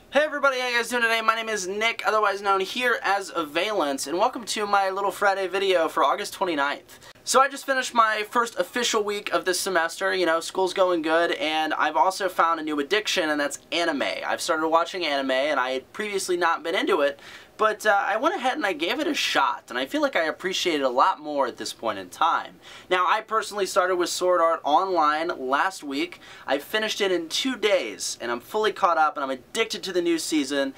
Hey everybody, how you guys doing today? My name is Nick, otherwise known here as Avialence, and welcome to my little Friday video for August 29th. So I just finished my first official week of this semester. You know, school's going good, and I've also found a new addiction, and that's anime. I've started watching anime, and I had previously not been into it, but I went ahead and I gave it a shot, and I feel like I appreciate it a lot more at this point in time. Now, I personally started with Sword Art Online last week. I finished it in 2 days, and I'm fully caught up, and I'm addicted to the new season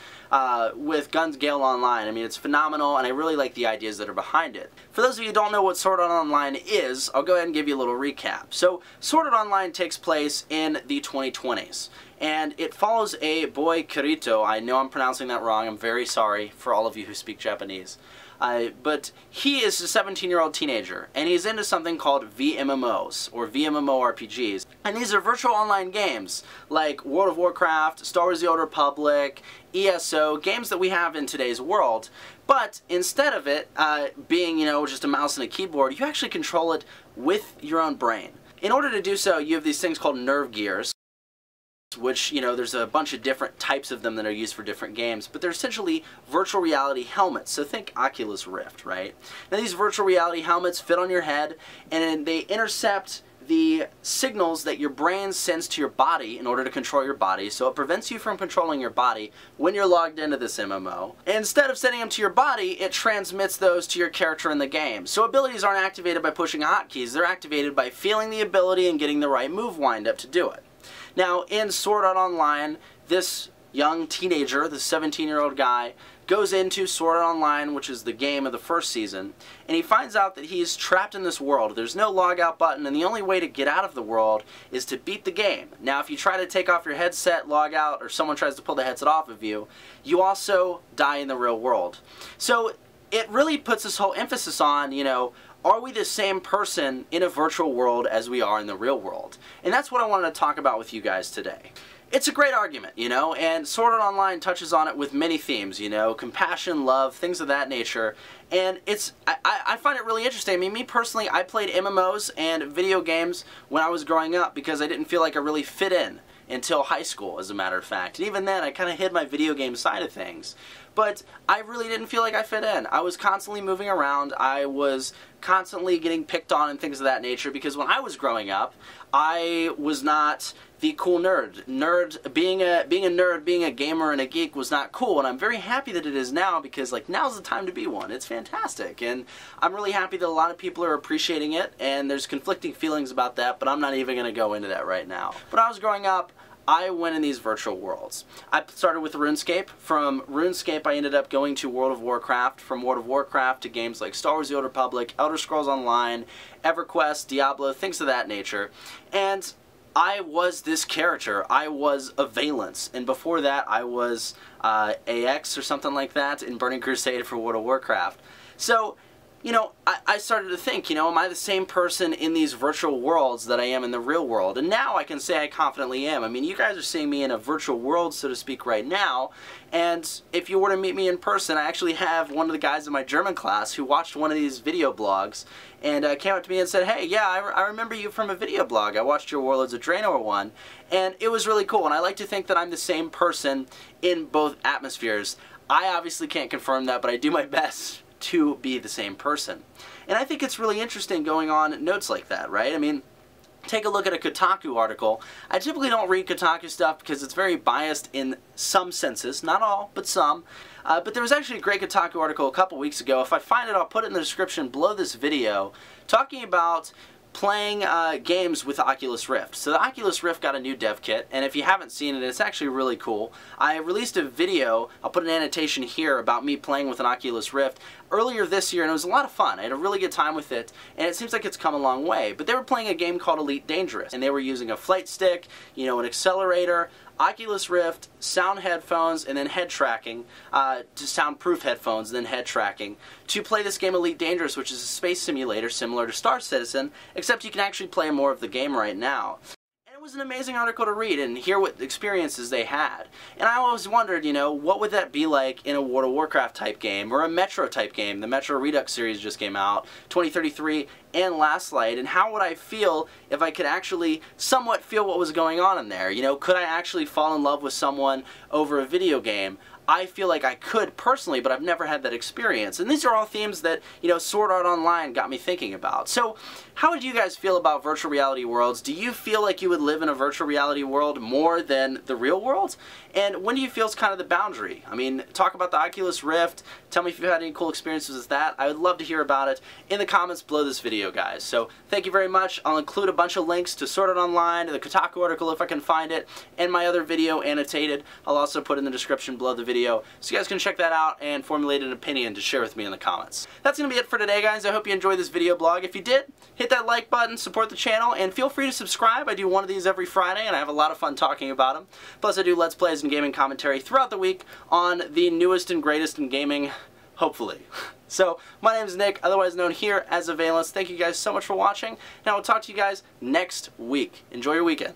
with Guns Gale Online. I mean, it's phenomenal, and I really like the ideas that are behind it. For those of you who don't know what Sword Art Online is, I'll go ahead and give you a little recap. So, Sword Art Online takes place in the 2020s. And it follows a boy, Kirito. I know I'm pronouncing that wrong. I'm very sorry for all of you who speak Japanese. But he is a 17-year-old teenager, and he's into something called VMMOs, or VMMORPGs. And these are virtual online games, like World of Warcraft, Star Wars The Old Republic, ESO, games that we have in today's world. But instead of it being, you know, just a mouse and a keyboard, you actually control it with your own brain. In order to do so, you have these things called nerve gears, which, you know, there's a bunch of different types of them that are used for different games, but they're essentially virtual reality helmets. So think Oculus Rift, right? Now these virtual reality helmets fit on your head, and they intercept the signals that your brain sends to your body in order to control your body, so it prevents you from controlling your body when you're logged into this MMO. Instead of sending them to your body, it transmits those to your character in the game. So abilities aren't activated by pushing hotkeys, they're activated by feeling the ability and getting the right move wind-up to do it. Now, in Sword Art Online, this young teenager, the 17-year-old guy, goes into Sword Art Online, which is the game of the first season, and he finds out that he's trapped in this world. There's no logout button, and the only way to get out of the world is to beat the game. Now, if you try to take off your headset, log out, or someone tries to pull the headset off of you, you also die in the real world. So it really puts this whole emphasis on, you know, are we the same person in a virtual world as we are in the real world? And that's what I wanted to talk about with you guys today. It's a great argument, you know, and Sword Art Online touches on it with many themes, you know, compassion, love, things of that nature, and I find it really interesting. I mean, me personally, I played MMOs and video games when I was growing up because I didn't feel like I really fit in until high school, as a matter of fact. And even then, I kind of hid my video game side of things. But I really didn't feel like I fit in. I was constantly moving around. I was constantly getting picked on and things of that nature because when I was growing up, I was not the cool nerd. Being a nerd, being a gamer and a geek was not cool, and I'm very happy that it is now because, like, now's the time to be one. It's fantastic, and I'm really happy that a lot of people are appreciating it, and there's conflicting feelings about that, but I'm not even going to go into that right now. When I was growing up, I went in these virtual worlds. I started with RuneScape. From RuneScape, I ended up going to World of Warcraft. From World of Warcraft to games like Star Wars The Old Republic, Elder Scrolls Online, EverQuest, Diablo, things of that nature. And I was this character. I was Avialence. And before that, I was AX or something like that in Burning Crusade for World of Warcraft. So, you know, I started to think, you know, am I the same person in these virtual worlds that I am in the real world? And now I can say I confidently am. I mean, you guys are seeing me in a virtual world, so to speak, right now. And if you were to meet me in person, I actually have one of the guys in my German class who watched one of these video blogs and came up to me and said, hey, yeah, I remember you from a video blog. I watched your Warlords of Draenor one, and it was really cool. And I like to think that I'm the same person in both atmospheres. I obviously can't confirm that, but I do my best to be the same person. And I think it's really interesting going on notes like that, right? I mean, take a look at a Kotaku article. I typically don't read Kotaku stuff because it's very biased in some senses, not all, but some. But there was actually a great Kotaku article a couple weeks ago. If I find it, I'll put it in the description below this video, talking about playing games with the Oculus Rift. So the Oculus Rift got a new dev kit, and if you haven't seen it, it's actually really cool. I released a video, I'll put an annotation here, about me playing with an Oculus Rift earlier this year, and it was a lot of fun. I had a really good time with it, and it seems like it's come a long way. But they were playing a game called Elite Dangerous, and they were using a flight stick, you know, an accelerator, Oculus Rift, sound headphones, and then head tracking, to soundproof headphones, and then head tracking, to play this game Elite Dangerous, which is a space simulator similar to Star Citizen, except you can actually play more of the game right now. it was an amazing article to read and hear what experiences they had. And I always wondered, you know, what would that be like in a World of Warcraft type game or a Metro type game? The Metro Redux series just came out, 2033 and Last Light, and how would I feel if I could actually somewhat feel what was going on in there? You know, could I actually fall in love with someone over a video game? I feel like I could personally, but I've never had that experience. And these are all themes that, you know, Sword Art Online got me thinking about. So, how would you guys feel about virtual reality worlds? Do you feel like you would live in a virtual reality world more than the real world? And when do you feel is kind of the boundary? I mean, talk about the Oculus Rift. Tell me if you've had any cool experiences with that. I would love to hear about it in the comments below this video, guys. So, thank you very much. I'll include a bunch of links to Sword Art Online, the Kotaku article if I can find it, and my other video annotated. I'll also put in the description below the video, so you guys can check that out and formulate an opinion to share with me in the comments. That's going to be it for today, guys. I hope you enjoyed this video blog. If you did, hit that like button, support the channel, and feel free to subscribe. I do one of these every Friday, and I have a lot of fun talking about them. Plus, I do Let's Plays and gaming commentary throughout the week on the newest and greatest in gaming, hopefully. So, my name is Nick, otherwise known here as Avialence. Thank you guys so much for watching, and I will talk to you guys next week. Enjoy your weekend.